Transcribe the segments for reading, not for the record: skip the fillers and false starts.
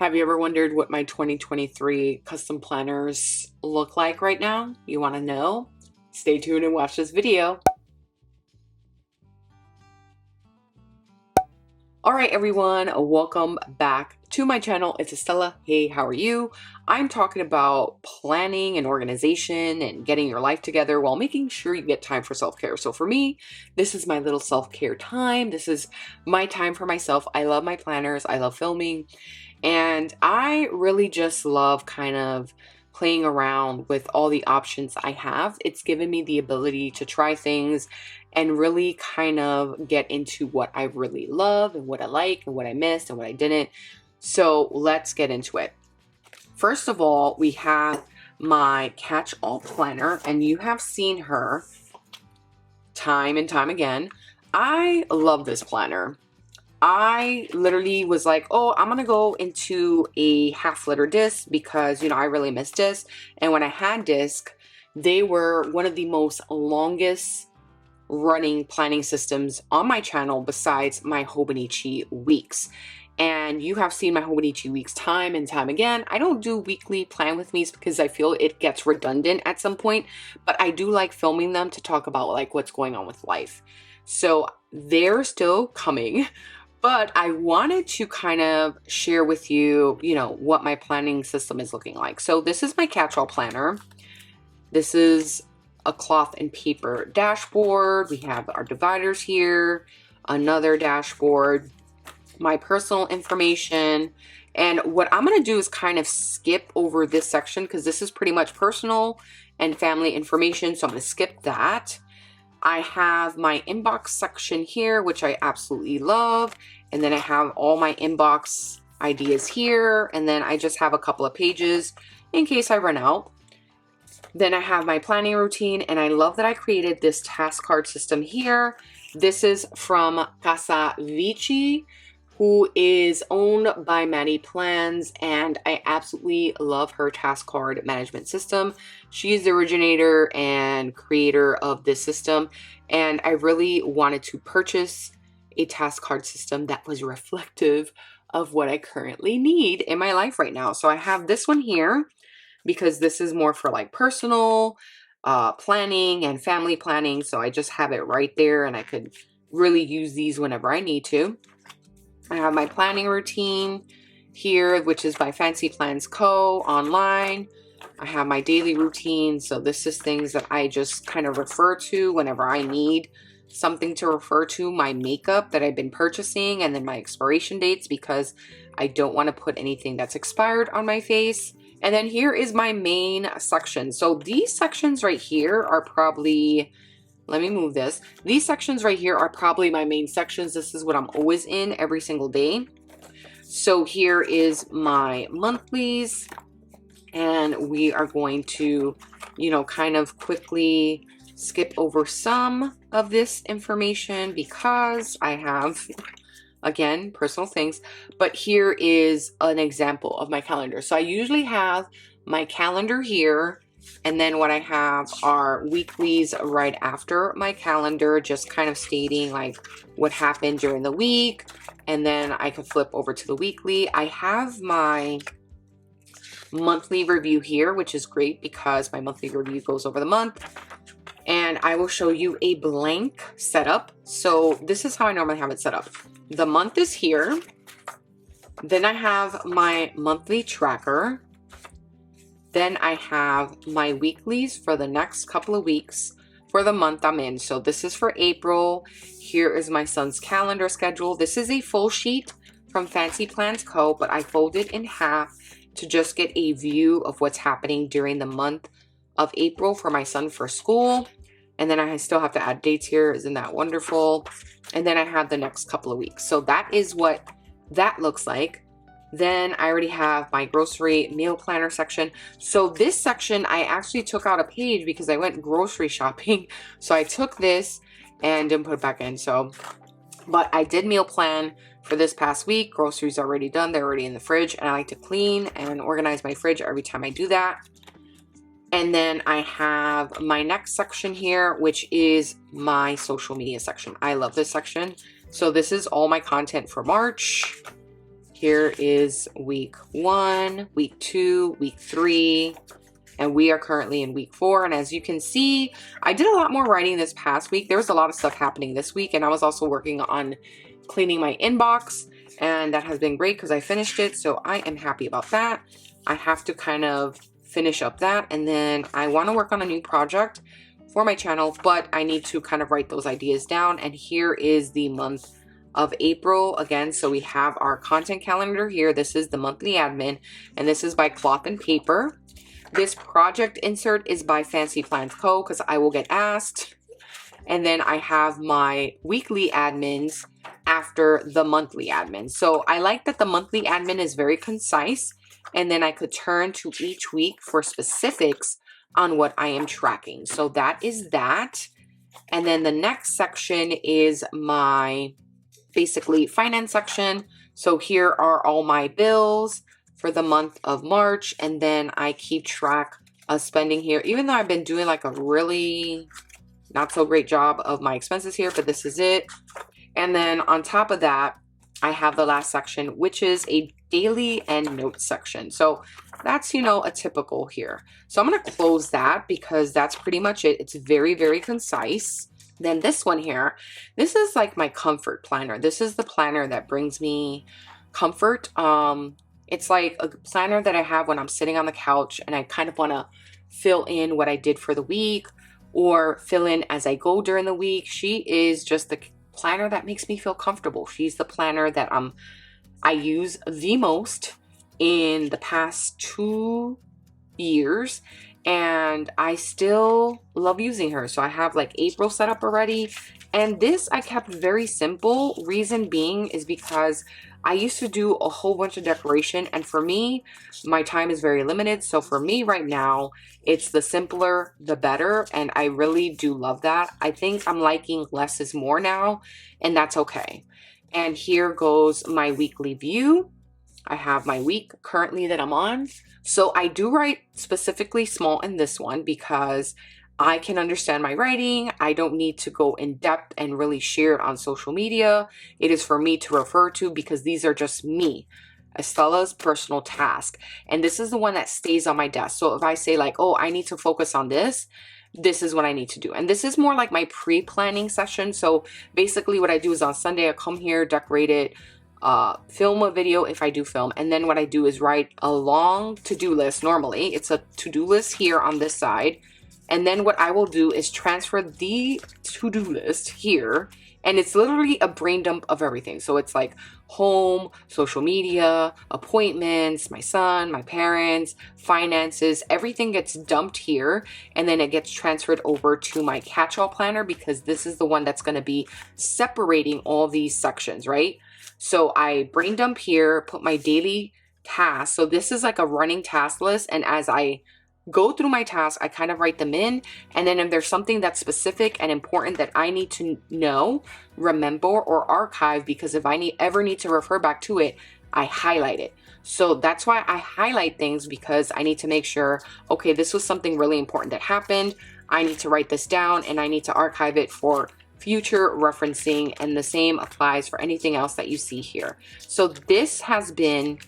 Have you ever wondered what my 2023 custom planners look like right now? You want to know? Stay tuned and watch this video. All right, everyone, welcome back to my channel. It's Estella. Hey, how are you? I'm talking about planning and organization and getting your life together while making sure you get time for self-care. So for me, this is my little self-care time. This is my time for myself. I love my planners. I love filming. And I really just love kind of playing around with all the options I have. It's given me the ability to try things and really kind of get into what I really love and what I like and what I missed and what I didn't. So let's get into it. First of all, we have my catch-all planner, and you have seen her time and time again. I love this planner. I literally was like, oh, I'm gonna go into a half-liter disc because, I really miss disc. And when I had disc, they were one of the most longest running planning systems on my channel besides my Hobonichi Weeks. And you have seen my Hobonichi Weeks time and time again. I don't do weekly plan with me's because I feel it gets redundant at some point, but I do like filming them to talk about like what's going on with life. So they're still coming. But I wanted to kind of share with you, what my planning system is looking like. So this is my catch-all planner. This is a cloth and paper dashboard. We have our dividers here, another dashboard, my personal information. And what I'm going to do is kind of skip over this section because this is pretty much personal and family information. So I'm going to skip that. I have my inbox section here, which I absolutely love. And then I have all my inbox ideas here. And then I just have a couple of pages in case I run out. Then I have my planning routine. And I love that I created this task card system here. This is from Casa Vici, who is owned by Maddie Plans, and I absolutely love her task card management system. She is the originator and creator of this system, and I really wanted to purchase a task card system that was reflective of what I currently need in my life right now. So I have this one here because this is more for like personal planning and family planning. So I just have it right there, and I could really use these whenever I need to. I have my planning routine here, which is by Fancy Plans Co. online. I have my daily routine. So this is things that I just kind of refer to whenever I need something to refer to. My makeup that I've been purchasing, and then my expiration dates because I don't want to put anything that's expired on my face. And then here is my main section. So these sections right here are probably... Let me move this. These sections right here are probably my main sections. This is what I'm always in every single day. So here is my monthlies, and we are going to, kind of quickly skip over some of this information because I have, again, personal things. But here is an example of my calendar. So I usually have my calendar here. And then what I have are weeklies right after my calendar, just kind of stating like what happened during the week. And then I can flip over to the weekly. I have my monthly review here, which is great because my monthly review goes over the month. And I will show you a blank setup. So this is how I normally have it set up. The month is here. Then I have my monthly tracker. Then I have my weeklies for the next couple of weeks for the month I'm in. So this is for April. Here is my son's calendar schedule. This is a full sheet from Fancy Plans Co., but I fold it in half to just get a view of what's happening during the month of April for my son for school. And then I still have to add dates here. Isn't that wonderful? And then I have the next couple of weeks. So that is what that looks like. Then I already have my grocery meal planner section. So this section, I actually took out a page because I went grocery shopping. So I took this and didn't put it back in. But I did meal plan for this past week. Groceries are already done. They're already in the fridge. And I like to clean and organize my fridge every time I do that. And then I have my next section here, which is my social media section. I love this section. So this is all my content for March. here is week 1, week 2, week 3, and we are currently in week 4. And as you can see, I did a lot more writing this past week. There was a lot of stuff happening this week, and I was also working on cleaning my inbox, and that has been great because I finished it. So I am happy about that. I have to kind of finish up that, and then I want to work on a new project for my channel, but I need to kind of write those ideas down. And here is the month of April again. So we have our content calendar here. This is the monthly admin, and this is by Cloth and Paper. This project insert is by Fancy Plans Co. because I will get asked. And then I have my weekly admins after the monthly admin. So I like that the monthly admin is very concise, and then I could turn to each week for specifics on what I am tracking. So that is that. And then the next section is my basically finance section. So here are all my bills for the month of March, and then I keep track of spending here, even though I've been doing like a really not so great job of my expenses here, but this is it. And then on top of that, I have the last section, which is a daily and notes section. So that's, you know, a typical here. So I'm going to close that because that's pretty much it. It's very, very concise. Then this one here, this is like my comfort planner. This is the planner that brings me comfort. It's like a planner that I have when I'm sitting on the couch and I kind of want to fill in what I did for the week or fill in as I go during the week. She is just the planner that makes me feel comfortable. She's the planner that I use the most in the past 2 years, and I still love using her. So I have like April set up already, and this I kept very simple. Reason being is because I used to do a whole bunch of decoration, and for me, my time is very limited. So for me right now, it's the simpler, the better, and I really do love that. I think I'm liking less is more now, and that's okay. And here goes my weekly view. I have my week currently that I'm on. So I do write specifically small in this one because I can understand my writing. I don't need to go in depth and really share it on social media. It is for me to refer to because these are just me, Estella's personal task. And this is the one that stays on my desk. So if I say like, oh, I need to focus on this, this is what I need to do. And this is more like my pre-planning session. So basically what I do is on Sunday, I come here, decorate it, film a video if I do film. And then what I do is write a long to-do list. Normally it's a to-do list here on this side. And then what I will do is transfer the to-do list here. And it's literally a brain dump of everything. So it's like home, social media, appointments, my son, my parents, finances, everything gets dumped here. And then it gets transferred over to my catch-all planner because this is the one that's going to be separating all these sections, right? So I brain dump here, put my daily tasks. So this is like a running task list. And as I go through my tasks, I kind of write them in. And then if there's something that's specific and important that I need to know, remember, or archive, because if I ever need to refer back to it, I highlight it. So that's why I highlight things, because I need to make sure, okay, this was something really important that happened. I need to write this down and I need to archive it for future referencing. And the same applies for anything else that you see here. So this has been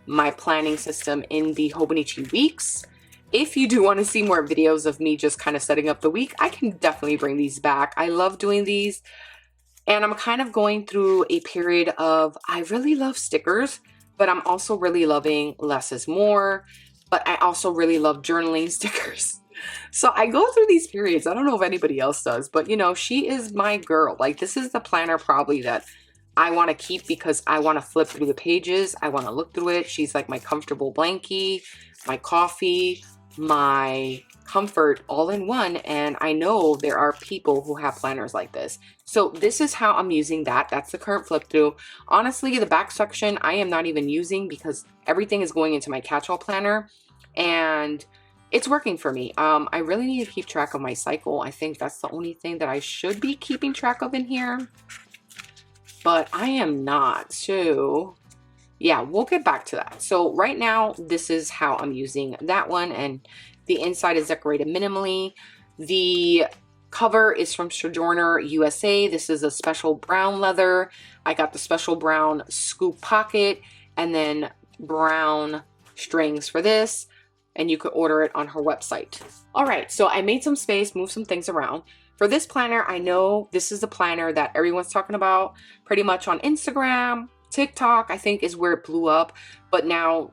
my planning system in the Hobonichi Weeks. If you do want to see more videos of me just kind of setting up the week, I can definitely bring these back. I love doing these. And I'm kind of going through a period of, I really love stickers, but I'm also really loving less is more. But I also really love journaling stickers. So I go through these periods. I don't know if anybody else does, but you know, she is my girl. Like, this is the planner probably that I want to keep because I want to flip through the pages. I want to look through it. She's like my comfortable blankie, my coffee, my comfort all in one. And I know there are people who have planners like this. So this is how I'm using that. That's the current flip through. Honestly, the back section I am not even using because everything is going into my catch-all planner and it's working for me. I really need to keep track of my cycle. I think that's the only thing that I should be keeping track of in here, but I am not. So yeah, we'll get back to that. So right now, this is how I'm using that one. And the inside is decorated minimally. The cover is from Sojourner USA. This is a special brown leather. I got the special brown scoop pocket and then brown strings for this, and you could order it on her website. All right, so I made some space, moved some things around. For this planner, I know this is the planner that everyone's talking about pretty much on Instagram. TikTok, I think, is where it blew up, but now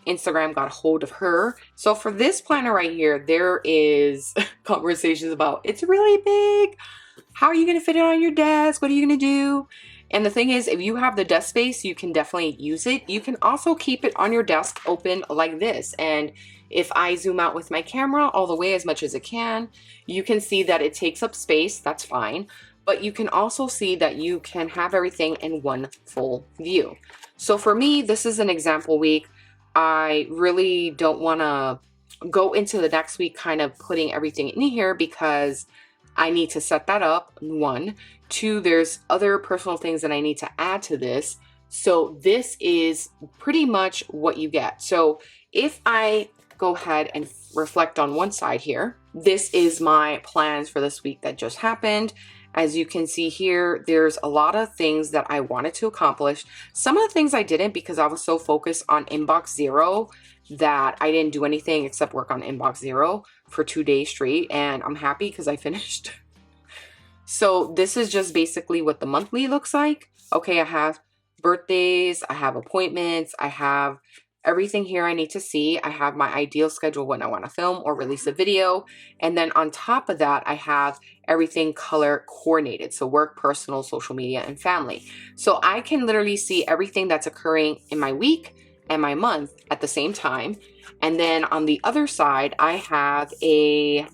Instagram got a hold of her. So for this planner right here, there is conversations about, it's really big. How are you going to fit it on your desk? What are you going to do? And the thing is, if you have the desk space, you can definitely use it. You can also keep it on your desk open like this. And if I zoom out with my camera all the way as much as it can, you can see that it takes up space. That's fine. But you can also see that you can have everything in one full view. So for me, this is an example week. I really don't want to go into the next week kind of putting everything in here because I need to set that up, 1. 2, there's other personal things that I need to add to this. So this is pretty much what you get. So if I go ahead and reflect on one side here, this is my plans for this week that just happened. As you can see here, there's a lot of things that I wanted to accomplish. Some of the things I didn't because I was so focused on inbox 0 that I didn't do anything except work on inbox 0 for 2 days straight. And I'm happy because I finished. So this is just basically what the monthly looks like. Okay, I have birthdays, I have appointments, I have everything here I need to see. I have my ideal schedule when I want to film or release a video. And then on top of that, I have everything color coordinated. So work, personal, social media, and family. So I can literally see everything that's occurring in my week and my month at the same time. And then on the other side, I have a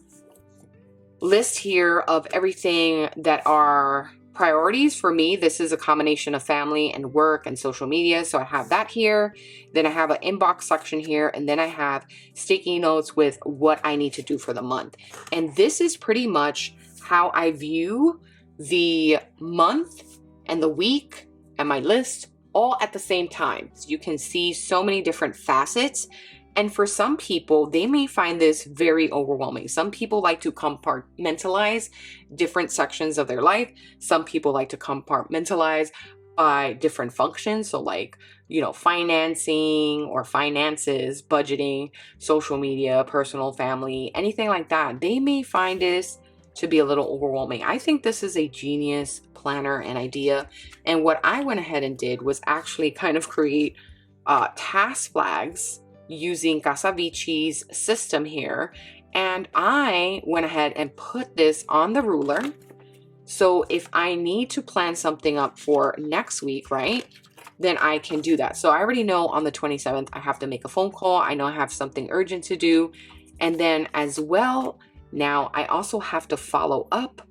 list here of everything that are priorities for me. This is a combination of family and work and social media. So I have that here. Then I have an inbox section here. And then I have sticky notes with what I need to do for the month. And this is pretty much how I view the month and the week and my list all at the same time. So you can see so many different facets. And for some people, they may find this very overwhelming. Some people like to compartmentalize different sections of their life. Some people like to compartmentalize by different functions. So like, you know, financing or finances, budgeting, social media, personal, family, anything like that. They may find this to be a little overwhelming. I think this is a genius planner and idea. And what I went ahead and did was actually kind of create task flags using Casavici's system here. And I went ahead and put this on the ruler. So if I need to plan something up for next week, right, then I can do that. So I already know on the 27th, I have to make a phone call. I know I have something urgent to do. And then as well, now I also have to follow up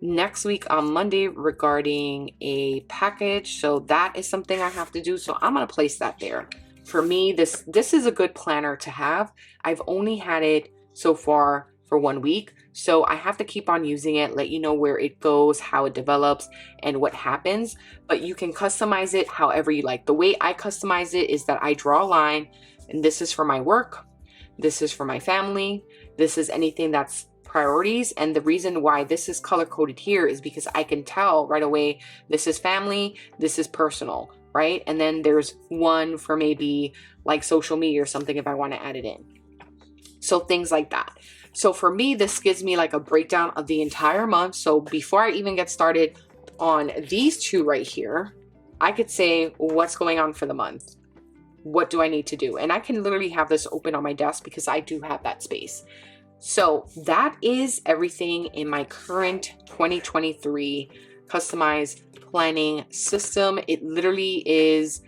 next week on Monday regarding a package. So that is something I have to do. So I'm going to place that there. For me, this is a good planner to have. I've only had it so far for 1 week. So I have to keep on using it, let you know where it goes, how it develops, and what happens. But you can customize it however you like. The way I customize it is that I draw a line, and this is for my work. This is for my family. This is anything that's priorities. And the reason why this is color coded here is because I can tell right away, this is family, this is personal, right? And then there's one for maybe like social media or something if I want to add it in. So things like that. So for me, this gives me like a breakdown of the entire month. So before I even get started on these two right here, I could say what's going on for the month. What do I need to do? And I can literally have this open on my desk because I do have that space. So that is everything in my current 2023 customized planning system. It literally is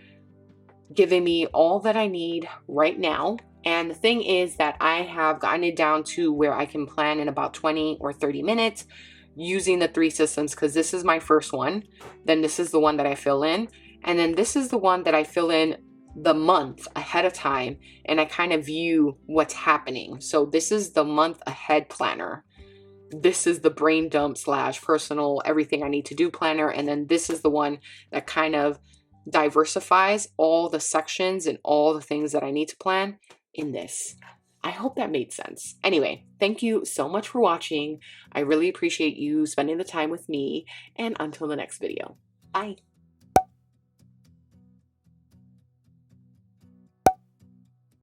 giving me all that I need right now. And the thing is that I have gotten it down to where I can plan in about 20 or 30 minutes using the 3 systems, because this is my first one. Then this is the one that I fill in. And then this is the one that I fill in the month ahead of time, and I kind of view what's happening. So this is the month ahead planner. This is the brain dump / personal everything I need to do planner. And then this is the one that kind of diversifies all the sections and all the things that I need to plan in this. I hope that made sense. Anyway, thank you so much for watching. I really appreciate you spending the time with me, and until the next video. Bye.